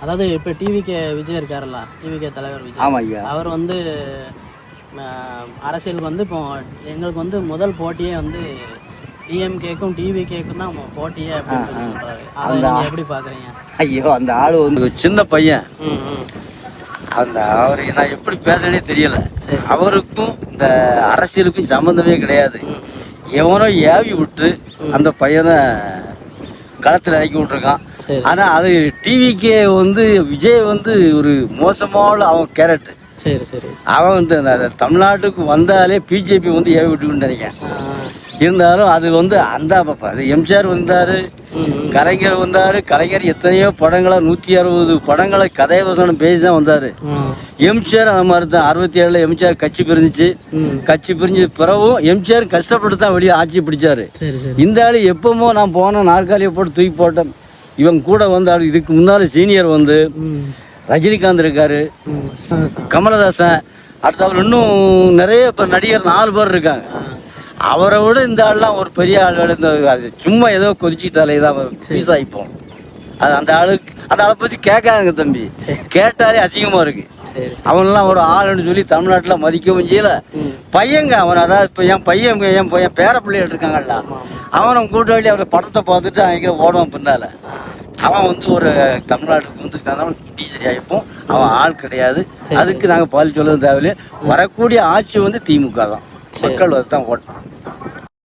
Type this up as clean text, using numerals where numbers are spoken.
அதாவது இப்போ டிவிகே விஜய் இருக்காருல்ல, டிவிகே தலைவர் விஜய். ஆமாம் ஐயா. அவர் வந்து அரசியலுக்கு வந்து இப்போ எங்களுக்கு வந்து முதல் போட்டியே வந்து டிஎம்கேக்கும் டிவிகேக்கும் தான் போட்டியே அப்படின்னு சொல்றாரு. அதை நீங்க எப்படி பாக்குறீங்க? ஐயோ, அந்த ஆளு வந்து சின்ன பையன். அந்த அவருக்கு நான் எப்படி பேசுறேனே தெரியல. அவருக்கும் இந்த அரசியலுக்கும் சம்பந்தமே கிடையாது. எவனோ ஏவி விட்டு அந்த பையனை களத்தில் இறக்கி விட்டுருக்கான். ஆனா அது டிவிக்கே வந்து விஜய் வந்து ஒரு மோசமான அவன் கேரக்டர். சரி சரி. அவன் வந்து தமிழ்நாட்டுக்கு வந்தாலே பிஜேபி வந்து ஏவி விட்டுன்னு நினைக்கிறேன். இருந்தாலும் அது வந்து அந்த அது எம்ஜிஆர் வந்தாரு, கலைஞர் வந்தாரு. கலைஞர் எத்தனையோ படங்களை 160 படங்களை கதை வசனம் பேசி தான் வந்தாரு. எம்ஜிஆர் அந்த மாதிரி தான் 67 எம்ஜிஆர் கட்சி பிரிஞ்சிச்சு. கட்சி பிரிஞ்சு பிறவும் எம்ஜிஆர் கஷ்டப்பட்டு தான் வெளியே ஆட்சி பிடிச்சாரு. இந்த ஆளு எப்பவுமோ நான் போன நாற்காலியை போட்டு தூக்கி போட்டேன். இவன் கூட வந்து இதுக்கு முன்னால சீனியர் வந்து ரஜினிகாந்த் இருக்காரு, கமலஹாசன், அடுத்தவர் இன்னும் நிறைய இப்ப நடிகர் 4 பேர் இருக்காங்க. அவரை விட இந்த ஆள்லாம் ஒரு பெரிய ஆள். அது சும்மா ஏதோ கொதிச்சுட்டாலே தான் ஃபீஸ் ஆகிப்போம். அது அந்த ஆளை பத்தி கேட்காங்க தம்பி. கேட்டாலே அசிங்கமா இருக்கு. அவன்லாம் ஒரு ஆளுன்னு சொல்லி தமிழ்நாட்டுல மதிக்கவும் செய்யல. பையங்க அவன், அதாவது இப்ப என் பையன் பேர பிள்ளைகள் இருக்காங்கல்ல, அவனை கூட்டாளி அவரை படத்தை பார்த்துட்டு அவங்க ஓடுவான் பின்னால. அவன் வந்து ஒரு தமிழ்நாட்டுக்கு வந்து டீச்சர் ஆகிப்போம். அவன் ஆள் கிடையாது. அதுக்கு நாங்க பால் சொல்லவும் தேவையில்லை. வரக்கூடிய ஆட்சி வந்து திமுக தான். மக்கள் தான் ஓட்டணும்.